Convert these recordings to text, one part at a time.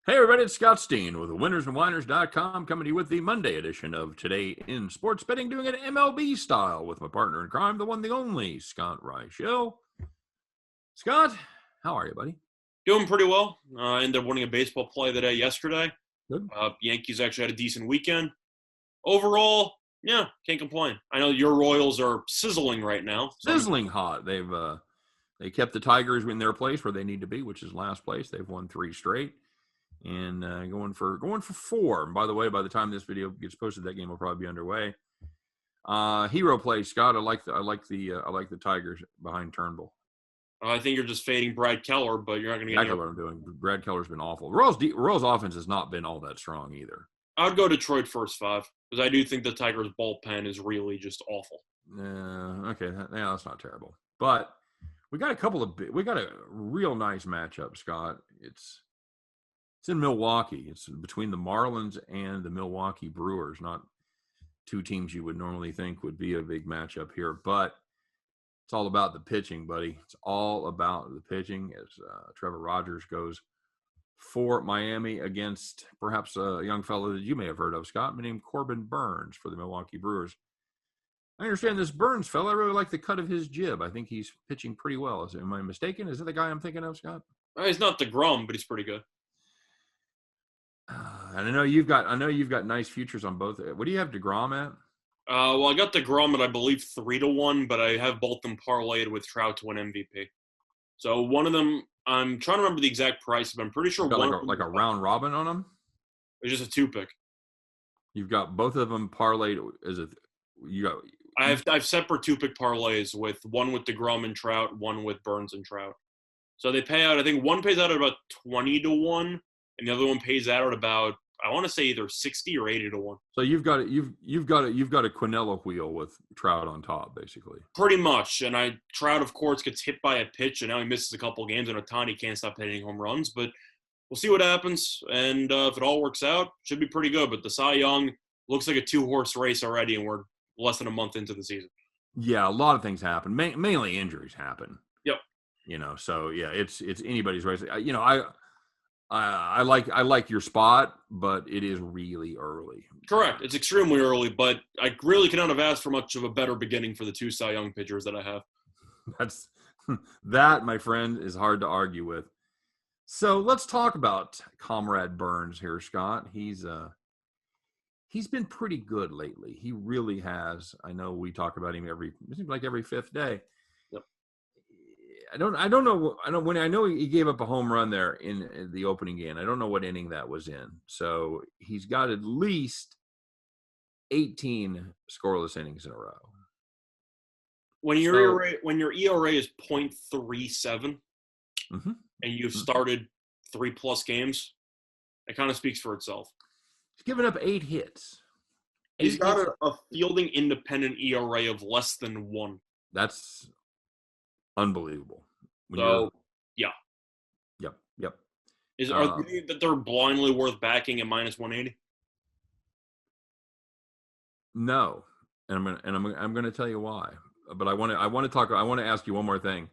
Hey everybody, it's Scott Steen with winnersandwhiners.com coming to you with the Monday edition of Today in Sports Betting, doing it MLB style with my partner in crime, the one, the only, Scott Reichel. Scott, how are you, buddy? Doing pretty well. Ended up winning a baseball play of the day yesterday. Good. Yankees actually had a decent weekend. Overall, yeah, can't complain. I know your Royals are sizzling right now. Sizzling hot. They kept the Tigers in their place where they need to be, which is last place. They've won 3 straight. And going for 4. And by the way, by the time this video gets posted, that game will probably be underway. Hero play, Scott. I like the Tigers behind Turnbull. I think you're just fading Brad Keller, but you're not going to get exactly what I'm doing. Brad Keller's been awful. Royals offense has not been all that strong either. I would go Detroit first 5 because I do think the Tigers bullpen is really just awful. Okay, that's not terrible. But we got a real nice matchup, Scott. It's in Milwaukee. It's between the Marlins and the Milwaukee Brewers, not two teams you would normally think would be a big matchup here. But it's all about the pitching, buddy. It's all about the pitching as Trevor Rogers goes for Miami against perhaps a young fellow that you may have heard of, Scott, named Corbin Burns for the Milwaukee Brewers. I understand this Burns fellow. I really like the cut of his jib. I think he's pitching pretty well. Am I mistaken? Is that the guy I'm thinking of, Scott? He's not the Grum, but he's pretty good. And I know you've got nice futures on both. What do you have DeGrom at? Well, I got DeGrom at I believe 3-1, but I have both them parlayed with Trout to win MVP. So one of them, I'm trying to remember the exact price, but I'm pretty sure one like a round robin on them. It's just a 2-pick. You've got both of them parlayed as I have separate 2-pick parlays with one with DeGrom and Trout, one with Burns and Trout. So they pay out. I think one pays out at about 20-1. And the other one pays out at about, I want to say either 60 or 80-1. So you've got a Quinella wheel with Trout on top, basically. Pretty much. And Trout, of course, gets hit by a pitch, and now he misses a couple of games, and Ohtani can't stop hitting home runs. But we'll see what happens. And if it all works out, should be pretty good. But the Cy Young looks like a 2-horse race already, and we're less than a month into the season. Yeah, a lot of things happen. Mainly injuries happen. Yep. So yeah, it's anybody's race. I like your spot, but it is really early. Correct. It's extremely early, but I really cannot have asked for much of a better beginning for the 2 Cy Young pitchers that I have. That, my friend, is hard to argue with. So let's talk about Comrade Burns here, Scott. He's been pretty good lately. He really has. I know we talk about him it seems like every 5th day. I don't know he gave up a home run there in the opening game. I don't know what inning that was in. So he's got at least 18 scoreless innings in a row. When your ERA is 0.37 and you've started 3+ games, it kind of speaks for itself. He's given up 8 hits. He's got a fielding independent ERA of less than 1. That's unbelievable. Yeah. Yep. Are you that they're blindly worth backing at -180? No, and I'm gonna tell you why. But I want to ask you one more thing.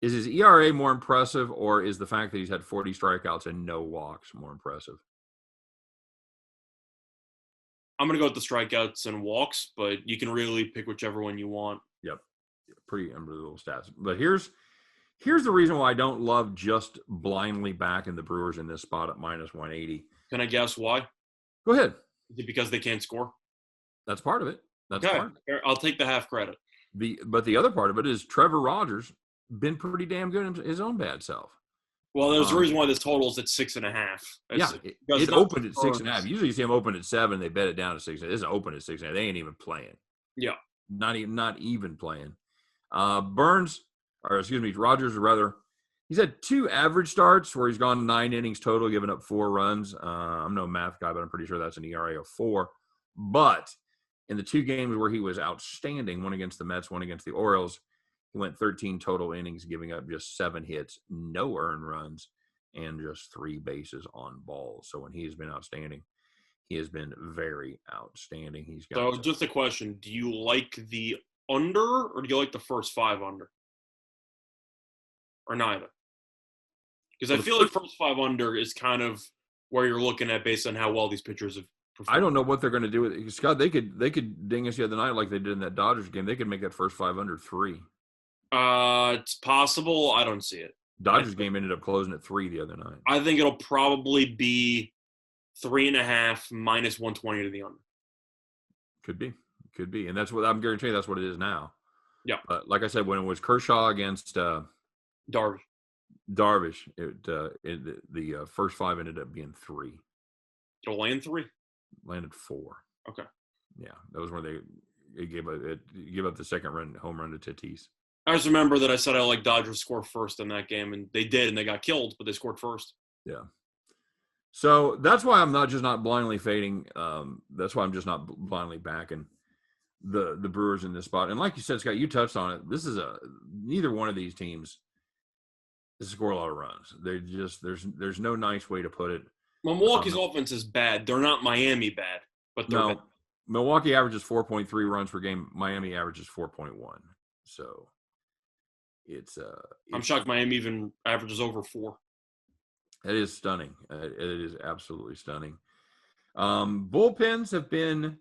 Is his ERA more impressive, or is the fact that he's had 40 strikeouts and no walks more impressive? I'm gonna go with the strikeouts and walks, but you can really pick whichever one you want. Yep. Pretty unbelievable stats. But here's the reason why I don't love just blindly backing the Brewers in this spot at -180. Can I guess why? Go ahead. Is it because they can't score? That's part of it. Okay. I'll take the half credit. But the other part of it is Trevor Rogers been pretty damn good in his own bad self. Well, there's a reason why this total is at 6.5. It opened at 6.5. Usually you see them open at 7. They bet it down to 6. It isn't open at 6.5. They ain't even playing. Yeah. Not even playing. Rogers rather, he's had 2 average starts where he's gone 9 innings total, giving up 4 runs. I'm no math guy, but I'm pretty sure that's an ERA of 4. But in the 2 games where he was outstanding, one against the Mets, one against the Orioles, he went 13 total innings, giving up just 7 hits, no earned runs, and just 3 bases on balls. So when he has been outstanding, he has been very outstanding. So just a question, do you like the under or do you like the first 5 under? Or neither? Because I feel like first 5 under is kind of where you're looking at based on how well these pitchers have I performed? don't know what they're going to do with it. Scott, they could ding us the other night like they did in that Dodgers game. They could make that first 5 under 3. It's possible. I don't see it. Dodgers game ended up closing at 3 the other night. I think it'll probably be 3.5 minus 120 to the under. Could be, and that's what I'm guaranteeing. That's what it is now. Yeah. Like I said, when it was Kershaw against Darvish, the first 5 ended up being 3. it'll land 3. Landed 4. Okay. Yeah, that was where they gave up the second home run to Tatis. I just remember that I said I like Dodgers score first in that game, and they did, and they got killed, but they scored first. Yeah. So that's why I'm not blindly fading. That's why I'm just not blindly backing the Brewers in this spot. And like you said, Scott, you touched on it. This is neither one of these teams score a lot of runs. They just there's no nice way to put it. Milwaukee's offense is bad. They're not Miami bad, but they're bad. Milwaukee averages 4.3 runs per game. Miami averages 4.1. So it's I'm shocked Miami even averages over 4. It is stunning. It is absolutely stunning. Bullpens have been,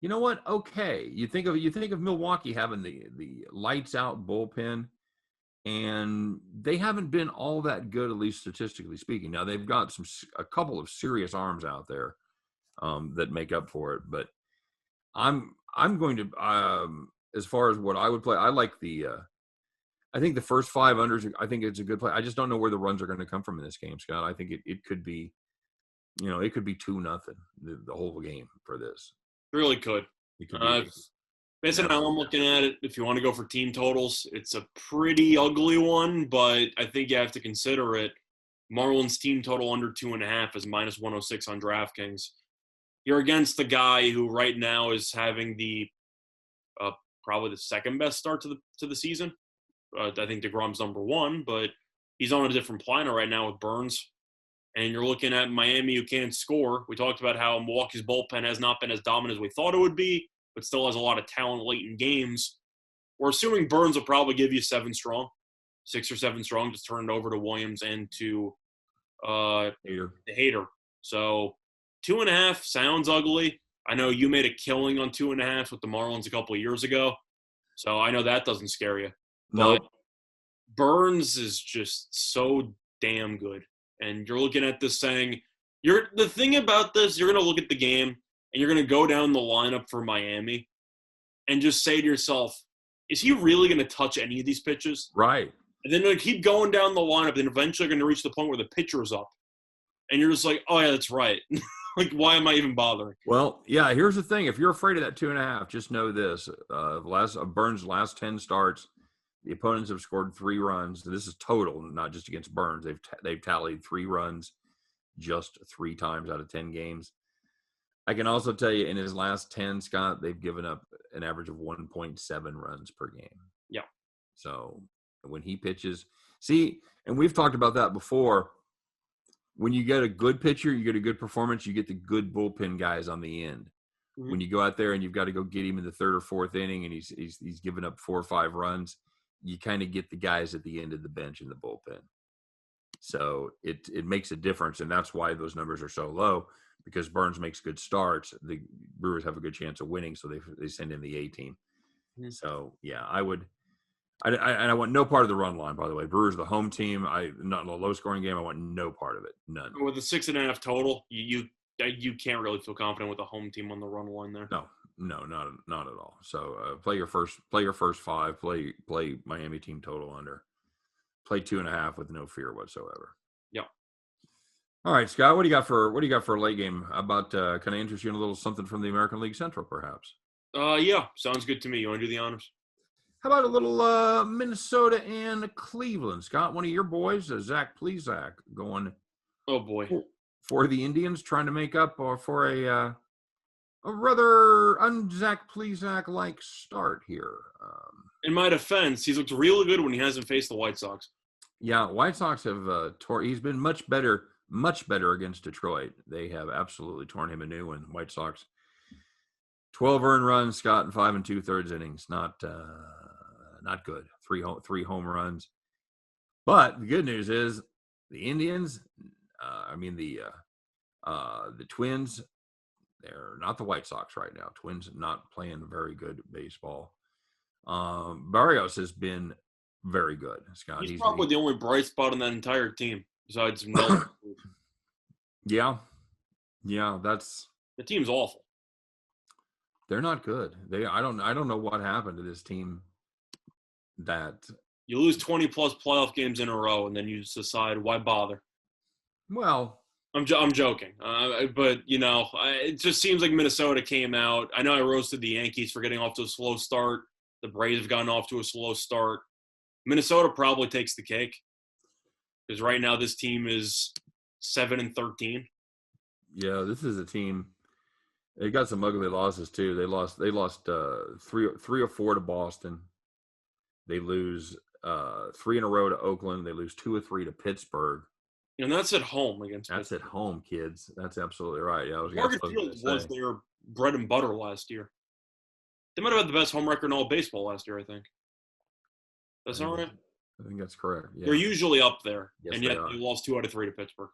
you know what? Okay. You think of Milwaukee having the lights out bullpen, and they haven't been all that good, at least statistically speaking. Now they've got a couple of serious arms out there that make up for it. But I'm going to as far as what I would play, I like I think the first 5 unders, I think it's a good play. I just don't know where the runs are going to come from in this game, Scott. I think it could be, it could be 2-0 the whole game for this. Really could. It could be. Based on how I'm looking at it, if you want to go for team totals, it's a pretty ugly one, but I think you have to consider it. Marlins team total under 2.5 is minus 106 on DraftKings. You're against the guy who right now is having the probably the second best start to the season. I think DeGrom's number 1, but he's on a different planet right now with Burns. And you're looking at Miami who can't score. We talked about how Milwaukee's bullpen has not been as dominant as we thought it would be, but still has a lot of talent late in games. We're assuming Burns will probably give you 7 strong, 6 or 7 strong, just turn it over to Williams and to the Hater. So 2.5 sounds ugly. I know you made a killing on 2.5 with the Marlins a couple of years ago. So I know that doesn't scare you. But Burns is just so damn good. And you're looking at this saying, the thing about this, you're going to look at the game and you're going to go down the lineup for Miami and just say to yourself, is he really going to touch any of these pitches? Right. And then keep going down the lineup and eventually going to reach the point where the pitcher's up. And you're just like, oh, yeah, that's right. Like, why am I even bothering? Well, yeah, here's the thing. If you're afraid of that 2.5, just know this. Burns' last 10 starts, the opponents have scored 3 runs. This is total, not just against Burns. They've tallied 3 runs just 3 times out of 10 games. I can also tell you in his last 10, Scott, they've given up an average of 1.7 runs per game. Yeah. So when he pitches, and we've talked about that before. When you get a good pitcher, you get a good performance, you get the good bullpen guys on the end. Mm-hmm. When you go out there and you've got to go get him in the 3rd or 4th inning and he's given up 4 or 5 runs, you kind of get the guys at the end of the bench in the bullpen. So it makes a difference, and that's why those numbers are so low, because Burns makes good starts. The Brewers have a good chance of winning, so they send in the A team. Mm-hmm. So, yeah, I would – I want no part of the run line, by the way. Brewers the home team. Not in a low-scoring game. I want no part of it. None. With a 6.5 total, you can't really feel confident with a home team on the run line there. No, not at all. So play your first 5. Play Miami team total under. Play 2.5 with no fear whatsoever. Yeah. All right, Scott. What do you got for a late game? How about can I interest you in a little something from the American League Central, perhaps? Yeah, sounds good to me. You want to do the honors? How about a little Minnesota and Cleveland, Scott? One of your boys, Zach Plesac, going. Oh boy. For the Indians, trying to make up for a rather Zach Plesac-like start here. In my defense, he's looked really good when he hasn't faced the White Sox. Yeah, White Sox have he's been much better against Detroit. They have absolutely torn him a new one. White Sox, 12 earned runs, Scott, in 5 2/3 innings. Not good. 3 home runs. But the good news is the Indians, The Twins, they're not the White Sox right now. Twins not playing very good baseball. Barrios has been very good, Scott. He's probably the only bright spot on that entire team besides Mel. Yeah. That's The team's awful. they're not good. I don't know what happened to this team. That you lose 20 plus playoff games in a row, and then you just decide why bother. Well, I'm joking, but it just seems like Minnesota came out. I know I roasted the Yankees for getting off to a slow start. The Braves have gotten off to a slow start. Minnesota probably takes the cake because right now this team is 7-13. Yeah, this is a team. They got some ugly losses too. They lost 3 or 4 to Boston. They lose 3 in a row to Oakland. They lose 2 or 3 to Pittsburgh. And that's at home against. That's Pittsburgh. At home, kids. That's absolutely right. Yeah, Morgan Field was their bread and butter last year. They might have had the best home record in all baseball last year, I think. That's not right? I think that's correct. Yeah. They're usually up there, yes, and yet they lost 2 out of 3 to Pittsburgh.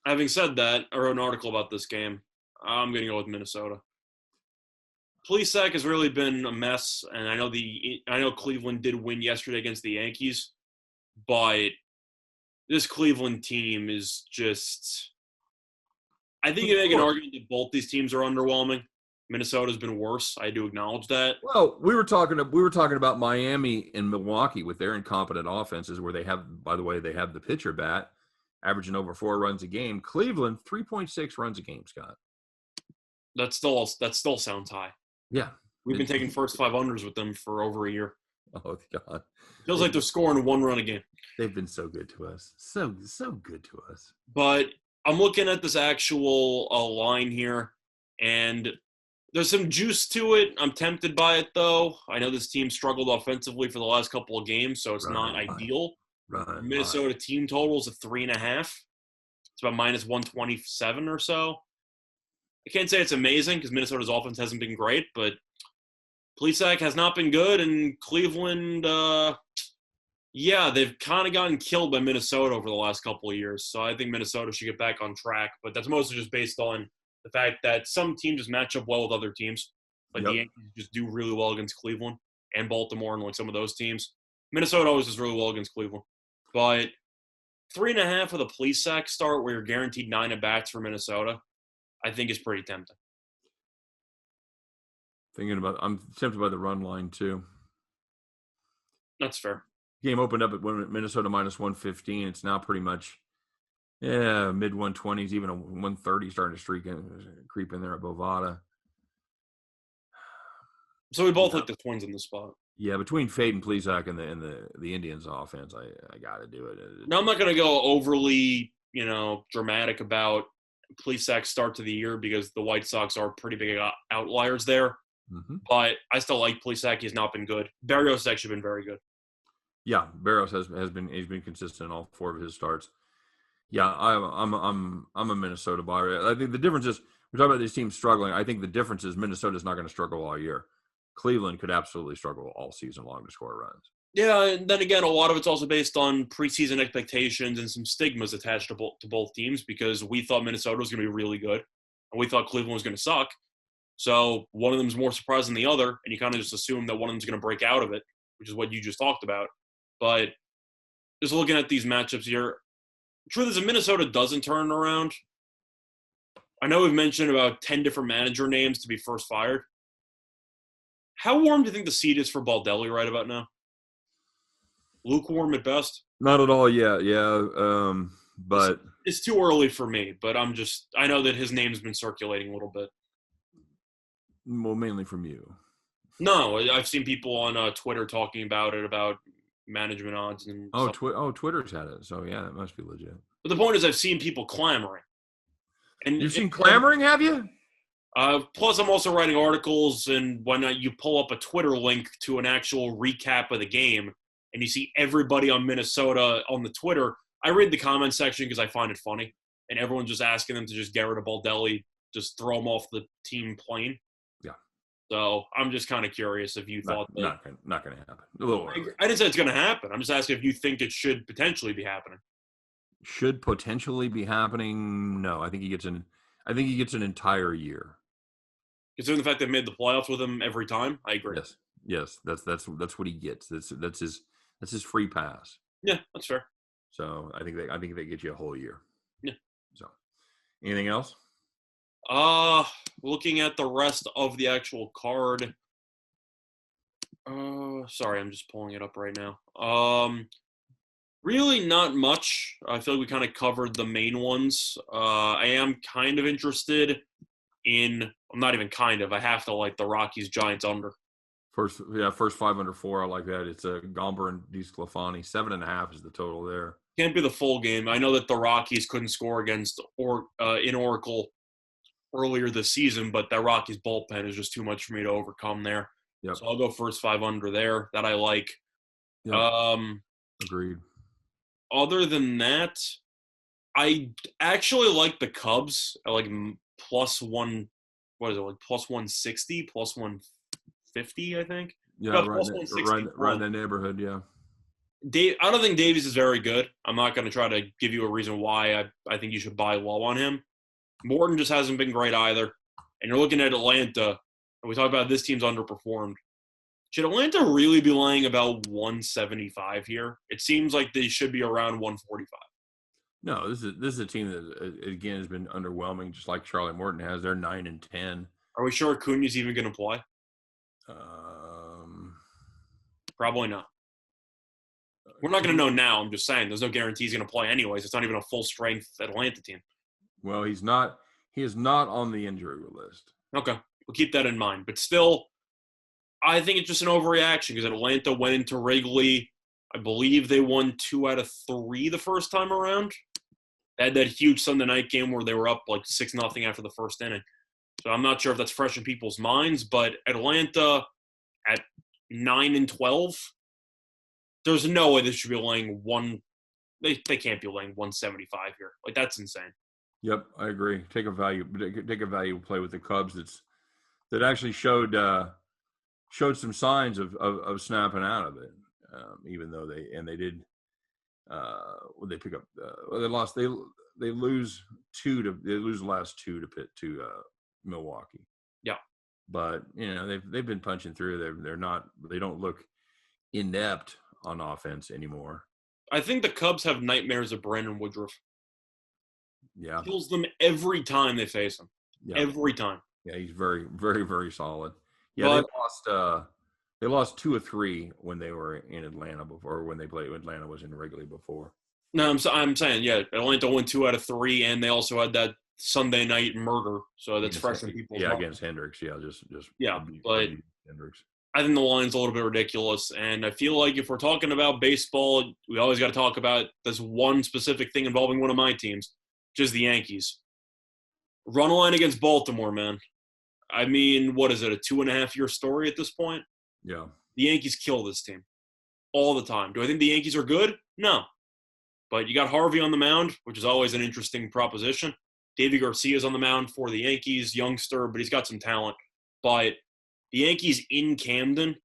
Having said that, I wrote an article about this game. I'm going to go with Minnesota. Plesac has really been a mess, and I know Cleveland did win yesterday against the Yankees, but this Cleveland team is just – I think you make an argument that both these teams are underwhelming. Minnesota's been worse. I do acknowledge that. Well, we were talking about Miami and Milwaukee with their incompetent offenses where they have the pitcher bat averaging over 4 runs a game. Cleveland, 3.6 runs a game, Scott. That still sounds high. Yeah. We've been taking first 5 unders with them for over a year. Oh, God. Feels like they're scoring 1 run a game. They've been so good to us. So good to us. But I'm looking at this actual line here, and there's some juice to it. I'm tempted by it, though. I know this team struggled offensively for the last couple of games, so it's not ideal. Minnesota team total is a 3.5. It's about minus 127 or so. I can't say it's amazing because Minnesota's offense hasn't been great, but Plesac has not been good, and Cleveland, they've kind of gotten killed by Minnesota over the last couple of years. So I think Minnesota should get back on track, but that's mostly just based on the fact that some teams just match up well with other teams. Like the Yankees just do really well against Cleveland and Baltimore and like some of those teams. Minnesota always does really well against Cleveland. But 3.5 with a Plesac start where you're guaranteed 9 at-bats for Minnesota, I think is pretty tempting. I'm tempted by the run line too. That's fair. Game opened up at Minnesota minus 115. It's now pretty much mid 120s, even a 130 starting to creep in there at Bovada. So we both like the Twins in the spot. Yeah, between Fade and Plesac and the Indians offense, I got to do it. Now I'm not going to go overly, dramatic about Plesac's start to the year because the White Sox are pretty big outliers there. Mm-hmm. But I still like Plesac. He's not been good. Barrios has actually been very good. Yeah, Barrios has been consistent in all 4 of his starts. Yeah, I'm a Minnesota buyer. I think the difference is we're talking about these teams struggling. I think the difference is Minnesota's not going to struggle all year. Cleveland could absolutely struggle all season long to score runs. Yeah, and then again, a lot of it's also based on preseason expectations and some stigmas attached to both teams because we thought Minnesota was going to be really good and we thought Cleveland was going to suck. So one of them is more surprised than the other, and you kind of just assume that one of them is going to break out of it, which is what you just talked about. But just looking at these matchups here, truth is, if Minnesota doesn't turn around, I know we've mentioned about 10 different manager names to be first fired. How warm do you think the seat is for Baldelli right about now? Lukewarm at best? Not at all yet, yeah. But it's too early for me, but I know that his name's been circulating a little bit. Well, mainly from you. No, I've seen people on Twitter talking about it, about management odds. And Twitter's had it, so yeah, that must be legit. But the point is I've seen people clamoring. And you've seen clamoring, have you? Plus, I'm also writing articles, and when you pull up a Twitter link to an actual recap of the game, and you see everybody on Minnesota on the Twitter, I read the comment section because I find it funny, and everyone's just asking them to just get rid of Baldelli, just throw him off the team plane. Yeah. So I'm just kind of curious if you thought that. Not going to happen. A little I didn't say it's going to happen. I'm just asking if you think it should potentially be happening. should potentially be happening. No, I think he gets an. I think he gets an entire year. Considering the fact they've made the playoffs with him every time, I agree. Yes, yes, that's what he gets. That's his free pass. Yeah, that's fair. So I think they get you a whole year. Yeah. So anything else? Looking at the rest of the actual card. Sorry, I'm just pulling it up right now. Really not much. I feel like we kind of covered the main ones. I am kind of interested in. I'm not even kind of. I have to like the Rockies Giants under. First 504. I like that. It's a Gomber and DeSclafani. 7.5 is the total there. Can't be the full game. I know that the Rockies couldn't score against in Oracle earlier this season, but that Rockies bullpen is just too much for me to overcome there. Yep. So I'll go first 5 under there. That I like. Yep. Agreed. Other than that, I actually like the Cubs at like plus one. What is it, like plus 160, plus 150? I think. Yeah, No, right, plus right in that neighborhood. Yeah. I don't think Davies is very good. I'm not going to try to give you a reason why I think you should buy low on him. Morton just hasn't been great either. And you're looking at Atlanta, and we talk about this team's underperformed. Should Atlanta really be laying about 175 here? It seems like they should be around 145. No, this is a team that again has been underwhelming, just like Charlie Morton has. They're 9-10. Are we sure Acuna's even going to play? Probably not. We're not going to know now. I'm just saying there's no guarantee he's going to play anyways. It's not even a full-strength Atlanta team. Well, he is not on the injury list. Okay. We'll keep that in mind. But still, I think it's just an overreaction because Atlanta went into Wrigley. I believe they won 2 out of 3 the first time around. They had that huge Sunday night game where they were up like 6-0 after the first inning. So I'm not sure if that's fresh in people's minds, but Atlanta at 9-12, there's no way they should be laying they can't be laying 175 here. Like, that's insane. Yep, I agree. Take a value play with the Cubs that actually showed some signs of snapping out of it. Even though they did they pick up they lose the last 2 to Milwaukee. Yeah. But they've been punching through. They don't look inept on offense anymore. I think the Cubs have nightmares of Brandon Woodruff. Yeah. Kills them every time they face him. Yeah. Every time. Yeah, he's very, very, very solid. Yeah, they lost 2 of 3 when they were in Atlanta before, when they played Atlanta was in Wrigley before. No, I'm saying, yeah, Atlanta won 2 out of 3, and they also had that Sunday night murder, so that's fresh in people's minds. Against Hendricks, but Hendricks. I think the line's a little bit ridiculous, and I feel like if we're talking about baseball, we always got to talk about this one specific thing involving one of my teams, which is the Yankees. Run a line against Baltimore, man. I mean, what is it, a 2.5-year story at this point? Yeah. The Yankees kill this team all the time. Do I think the Yankees are good? No. But you got Harvey on the mound, which is always an interesting proposition. Davey Garcia's on the mound for the Yankees, youngster, but he's got some talent. But the Yankees in Camden,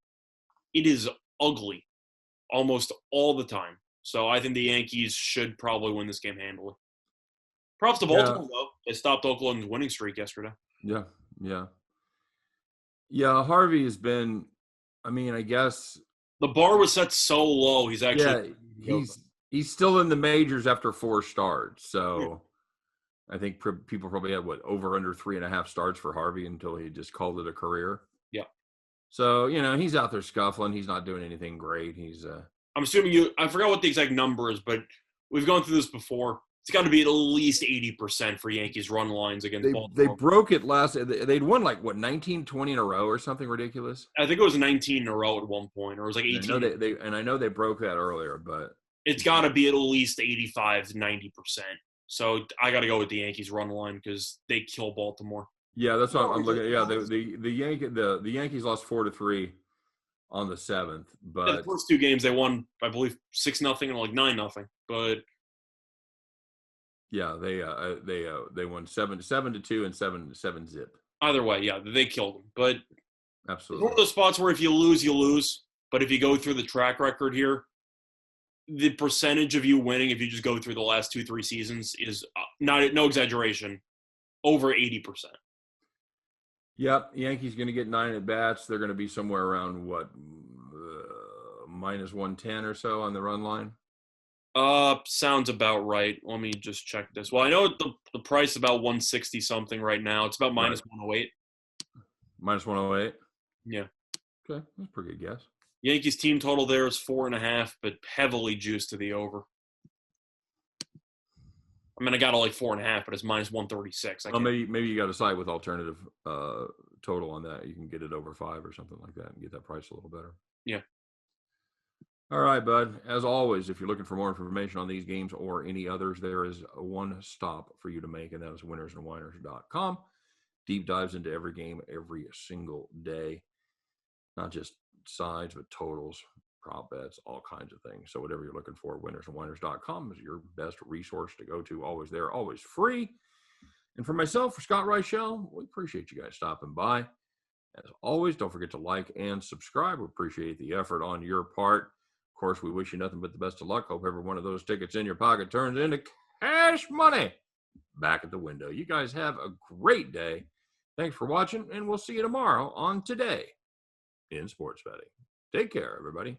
it is ugly almost all the time. So I think the Yankees should probably win this game handily. Props to Baltimore, though. They stopped Oakland's winning streak yesterday. Yeah. Harvey has been, I guess. The bar was set so low. He's actually. Yeah, he's still in the majors after 4 starts. So I think people probably had, over under 3.5 starts for Harvey until he just called it a career. Yeah. So, he's out there scuffling. He's not doing anything great. I'm assuming I forgot what the exact number is, but we've gone through this before. It's got to be at least 80% for Yankees run lines against Baltimore. They broke it they'd won 19, 20 in a row or something ridiculous. I think it was 19 in a row at one point, or it was like 18. I know they broke that earlier, but it's got to be at least 85, 90%. So I got to go with the Yankees run line because they kill Baltimore. Yeah, that's what I'm looking at. Yeah, the Yankees lost 4-3 on the 7th, but the first 2 games they won, I believe, 6-0 and like 9-0. But yeah, they won 7-2 and 7 zip. Either way, yeah, they killed them. But absolutely, it's one of those spots where if you lose, you lose. But if you go through the track record here, the percentage of you winning, if you just go through the last 2-3 seasons, is no exaggeration, over 80%. Yep, Yankees going to get 9 at bats. They're going to be somewhere around what, minus 110 or so on the run line. Sounds about right. Let me just check this. Well, I know the price is about 160 something right now. It's about minus 108. Minus 108. Yeah. Okay, that's a pretty good guess. Yankees team total there is 4.5, but heavily juiced to the over. I mean, I got it like 4.5, but it's minus 136. Well, maybe you got a site with alternative total on that. You can get it over 5 or something like that and get that price a little better. Yeah. All right, bud. As always, if you're looking for more information on these games or any others, there is one stop for you to make, and that is winnersandwhiners.com. Deep dives into every game every single day. Not just sides, but totals, prop bets, all kinds of things. So whatever you're looking for, winnersandwhiners.com is your best resource to go to. Always there, always free. And for myself, for Scott Reichel, we appreciate you guys stopping by. As always, don't forget to like and subscribe. We appreciate the effort on your part. Of course, we wish you nothing but the best of luck. Hope every one of those tickets in your pocket turns into cash money back at the window. You guys have a great day. Thanks for watching, and we'll see you tomorrow on Today in Sports Betting. Take care, everybody.